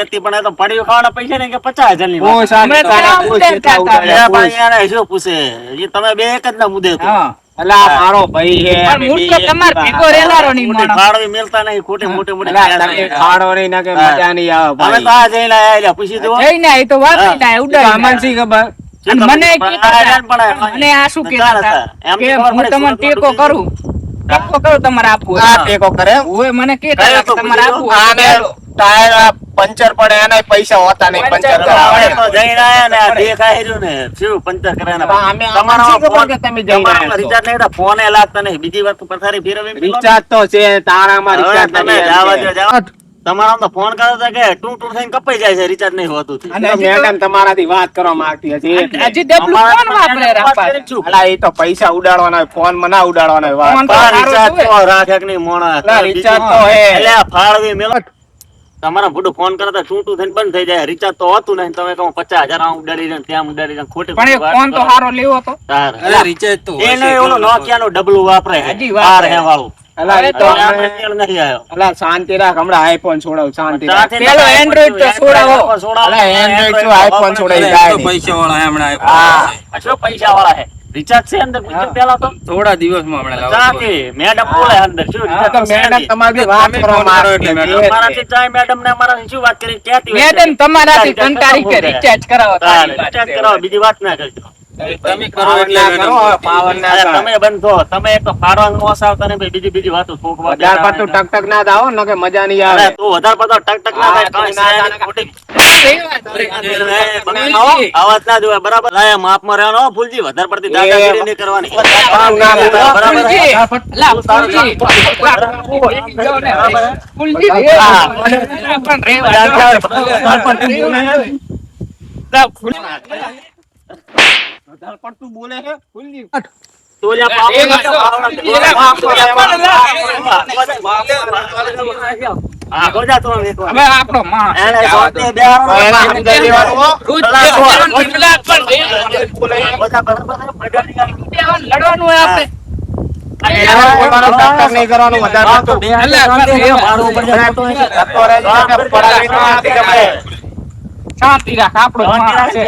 પણ એ તો પડ્યું ખાવાના પૈસા ને કે 50,000 ની ઓ સાહેબ, અમે તારા તો કોઈ કેટલા ઉડાડ્યા, એ ભાઈ યાર શું પૂછે એ તમે બે એક જ ના મુદ્દે તો હા અલા મારો ભાઈ હે, પણ અમે મૂળ તો બે તમાર એક ભેગો રેલારો નહીં મોટી માણસ. ફાળવી મિલતા નહીં ખોટી મોટી મોટી અલા ખ્યાલ તમે નહીં. ખાડો નહીં ના કે મજા નહીં આવે અમે તો ભાઈ. આ જઈને આયા પૂછી દો જઈને આ તો વાપરી ના તો ઉડાડી આમાં ના. શી ખબર? અને મને કીધા હતા, પણ મને આ શું ચાલ કીધા હતા. હતા એમ કે તો ખબર હું પડે તમને સુરતમાં ટેકો ડૂબી કરું ટેકો કરું તમારે આપવું આ હોય. ટેકો કરે એમ? ઓય મને કીધા કયો હતા તો કે તમારે પૂછી આપવું હોય તો આને લેજો. ટાયર આ પંચર પડે એના પૈસા હોતા નહીં પંચર પંચર કરાવવા. અમે તો જઈને આયા ને આ દેખાય રહ્યું ને શું પંચર કરાયા પણ અમે આમાં શી ખબર કે તમે જઈને આયા છો? રિચાર્જ નહીં ફોન એ લાગતા નહીં બીજી વાર પથારી ફેરવી રિચાર્જ તો છે તારામાં હવે રિચાર્જ તમે નથી જાવા એમ દો, કે. જાવા દો. તમારા આમ તો ફોન કરો તો કે ટૂ થઈને કપાઈ જાય છે રિચાર્જ નહીં હોતું અને તો હજી તો- મેડમ તમારાથી વાત કરવા માંગતી હતી એટલે. હજી ડબલું અમારા કોણ વાપરે વાત રાપા? કરી છું. અલા એ તો પૈસા ઉડાડવાના હોય, ફોન માં ના ઉડાડવાના હોય ફોન વાત. તો પણ સારું રિચાર્જ જોવે. તો રાખે કે નહીં મોણા અલા રિચાર્જ તો હે. એટલે આ ફાળવી મેલો તમારા ભૂડું ફોન કરો તો ટૂ થઈને બંધ થઈ જાય રિચાર્જ તો હોતું નહીં તમે કહો 50,000 આમ ઉડાડી દે ને ત્યાં ઉડાડી દે ને ખોટી પણ એ વાત ફોન તો કરો. સારો લેવો તો તાર. અરે રિચાર્જ તો હોય એને છે, ઓલું નોકિયાનું ડબલું વાપરે છે. હજી વાપરે. 12 હે વાળું. અલા એ તો તો આપણે અમે- તેલ નથી આવ્યો. અલા શાંતિ રાખ, હમણાં આઈફોન છોડાવ શાંતિ રાખ. ત્યાંથી પેલો તમે Android તો છોડાવો. અલા Android શું iPhone છોડાવી અરે, જાય એક તો નહીં. પૈસા વાળા હમણાં હા. આપ્યા શું પૈસા વાળા છે રિચાર્જ છે અંદર પૂછ્યું પેલા તો છે. થોડા દિવસમાં હમણાં લાવવા ત્યાંથી મેડમ બોલે અંદર શું હા, રિચાર્જ તો મેડમ તમારી વાત તમે કરવા ફોન કરો માંગતી એટલે હતી. અમારાથી ચાય મેડમ ને અમારાથી શું વાત કરી ક્યાંથી વાત મેડમ કરી? તમારાથી રિચાર્જ કંટાળી કે કરો. રિચાર્જ કરાવો તારે, તારી વાત રિચાર્જ છે. કરાવો, બીજી વાત ના કરજો તમે કરો પાવર એટલે ના મેડમ કરો, હવે પાવર ના અરે કરો. તમે બંધ થો તમે એક તો ફાડવાનું ઓછા આવતા ને ભાઈ બીજી વાતો ફૂંકવા વધારે પડતું ટક ટક ના દાવો ને કે મજા નહીં અરે આવે. તું વધારે પડતો ટક ટક ના થાય હા, કાંઈ તું ના સારી થાય. ખોટી ફૂલજી. આવાજ ના જોવાય બરાબર લાય માપમાં રહેવાનો હો, ફૂલજી વધારે પડતી દાદાગીરી નહીં કરવાની ના, ના, બરાબર ફૂલજી. હે? લા, ફૂલજી. ફૂલજી. હા. પણ રેવા દો. લા, ફૂલજી. વધારે પડતું બોલે છે ફૂલજી. તું લ્યા હા, હો જા તું એક વાર. હવે આપણો માણસ એને જવા સોંપી દો. બેહાડો. એને સમજાવી દેવાનું હો. રોજ અલા, પેલા પણ બધા બરાબર લડવાનું હોય આપણે. એના કોઈવાનું ટક ટક નહીં કરવાનું વધારે પડતું. જતો રહેજો કે પડાવી તો નથી ગમે. શાંતિ રાખ આપણો માણસ છે.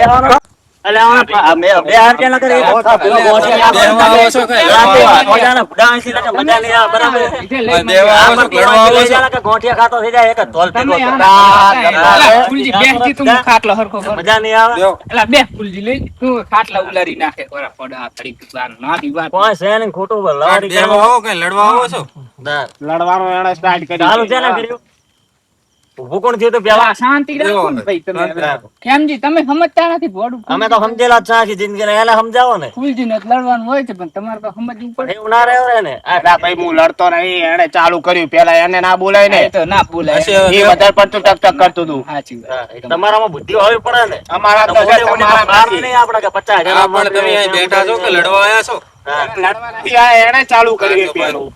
ગોઠિયા ખાતો થઈ જાય એક જ ધોલ ભેગો તમે તો. અલા, ફૂલજી બેસજી તું હું ખાટલો હરખો કરું. મજા નહીં આવે અલા, બે ફૂલજી લઈ તું ખાટલા ઉલારી નાખે કોરા પડ્યા તરીક બાર નાની વાત. કોઈ છે નહીં ખોટું લવારી બેહવા કરવાનું. આવો કે લડવા આવો છો? લડવાનું એણે સ્ટાર્ટ કરી ચાલુ છે ને કર્યું ઊભું કોણ થયું તું પેલા અલા, શાંતિ રાખો ને ભાઈ તમે. કેમજી તમે સમજતા નથી ભોળું. અમે તો સમજેલા જ છે આખી જિંદગી એને સમજાવો ને ફૂલજીને જ લડવાનું હોય છે પણ તમારે તો સમજવું પડે. એવું ના રહ્યો ને ના ભાઈ હું લડતો નહીં, એણે ચાલુ કર્યું પેલા એને ના બોલાય ને. એ તો ના બોલાય. હશે, એ વધારે પડતું ટક ટક કરતું હતું. સાચી વાત. તમારામાં બુદ્ધિ હોવી પડે ને અમારા તો છે, તમારા બહાર નથી. નહીં આપણે કે 50,000 હા, પણ તમે અહીં બેઠા છો કે લડવા આવ્યા છો? લડવાથી આ એણે ચાલુ કર્યું પેલું.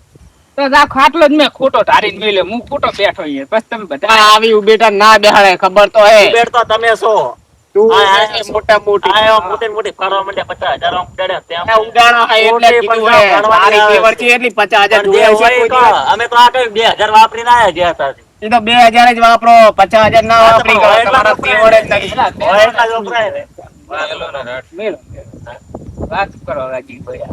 તો આ ખાટલો જ મેં ખોટો ધારીને મેલ્યો. હું ખોટો બેઠો અહીંયા. બસ તમે બધા પણ આવી બેટા ના બેહાડે, ખબર તો હે. બેડ તો તમે છો તું હા, છે મોટા મોટી. આ મોટી મોટી ફાડવા માંડ્યા 50,000 આમ ઉડાડ્યા ત્યાં આ ઉડાણો હે એટલે મોટી કીધું પણ હે. ભણવાની મારી આવે. તેવડ છે એટલી 50,000 પણ જે જોવે છે હોય કોઈ તો દિવસ. અમે તો આ કઈ 2,000 વાપરીને આયા ગયા હતા એ તો 2000 જ વાપરો, 50,000 ના હા, તો વાપરી પણ કરો. હોય એટલા તમારા જ તેવડ જ નહીં. હોય એટલા જ વપરાય ને. વાગેલો ના રાટ. મેલો. વાત કરો રાજીભાઈ. આ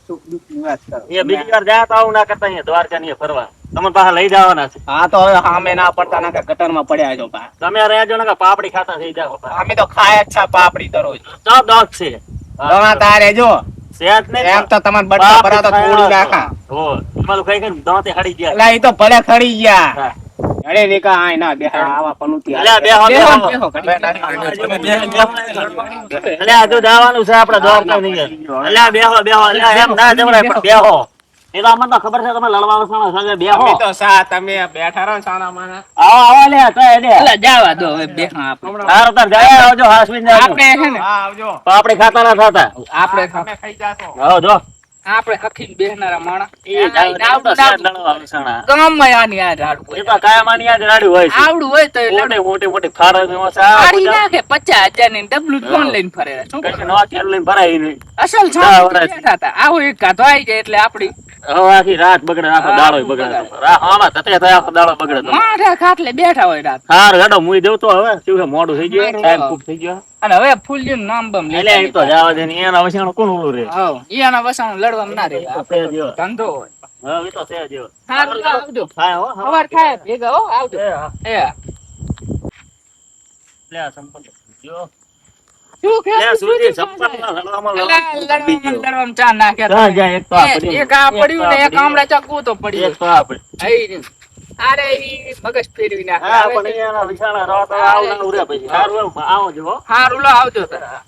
સુખ દુઃખની વાત કરો. એ બીજી વાર જાય તો આવું ના કરતા અહીંયા દ્વારકા ને અહીંયા ફરવા તમે પાછા લઈ જવાના છે હા તો હવે સામે ના પડતા ના કે ગટરમાં પડ્યા છો પા. તમે રહેજો ને કે પાપડી ખાતા થઈ જાઓ અમે તો ખાય જ છે પાપડી દરરોજ. ચો દોત છે દવા તારે જો સેહત નહીં એમ તો તમારે બટકા ભરા તો થોડી નાખા. હો તમારું કઈ કઈ દાંતે હડી ગયા એટલે એ તો ભલે ખડી ગયા. હા. અરે રેખા આય ના બેહાડ આવા પનુતી અલ્યા બેહો બેહો, બેહો બેહો, ઘડી. અલ્યા હજુ જવાનું છે આપણે દ્વારકા નહીં અલ્યા બેહો બેહો અલ્યા એમ ના જવરાય પણ બેહો એ તો અમને તો ખબર છે તમે લડવા વસવાના સાથે બેહો અમે તો સા તમે બેઠા રહો ને સાના માના. આવો આવો લે તો એ લે અલા, જાવા દો હવે બેહા આપણે. તાર તાર જાય આવજો હાસવીન જાજો આપણે છે ને હા આવજો. પાપડી ખાતા ના થતા આપણે તમે ખાઈ જાશો. આવો જો આપણે હખીને બેહનારા માણસ. એ જાય તો સાત લડવા વસવાના ગામમાં આની આ રાડું એ હોય. તો કાયમાની યાદ રાડી હોય છે આવડું હોય તો એ લડે. મોટી મોટી મોટી ફારો મારી નાખે 50,000 ની ડબલું જ કોણ લઈને ફરે? શું કઈ નવા કેર લઈને ભરાય નહીં અસલ હા, સામે વરાય. બેઠા હતા. આવો એક ગાધો આવી જાય એટલે આપડી હવે આખી રાત બગડે, આખો દાડો બગડે. આમાં તતે થાય આખો દાડો બગડે તો. માથે ખાટલે બેઠા હોય રાત. હાર હેડો મુઈ દેવ તો હવે શું છે, મોડું થઈ ગયું, ટાઈમ ખૂબ થઈ ગયો. અને હવે ફૂલજીનું નામ બમ એટલે એ તો જવા દે ને, એના વસાણું કોણ ઓલું રે? હાવ, ઈયાના વસાણું લડવામાં ના રે. તે જેવો. ધંધો હોય. હવે એ તો તે જેવો. હારું તો આવજો. થાય હો, હવે. સવાર થાય ભેગા હો, આવજો. એ હા. એ લે આ સંપલ. જો. શું કે લે સુરજી સંપલ ના લડવામાં લડવામાં ચા નાખ્યા જા તમે. જા એક તો આ પડી. એક આ પડ્યું ને એક આમળા ચક્કુ તો પડ્યું. એક તો આ પડી. આઈ રહ્યું. અરે ઈ મગજ ફેરવી નાખે. હા પણ અહીંયાના વિછાણા રવા તો આવવાનું રે પછી. સારું એમ આવો જો હો. હારું લો આવજો તારા.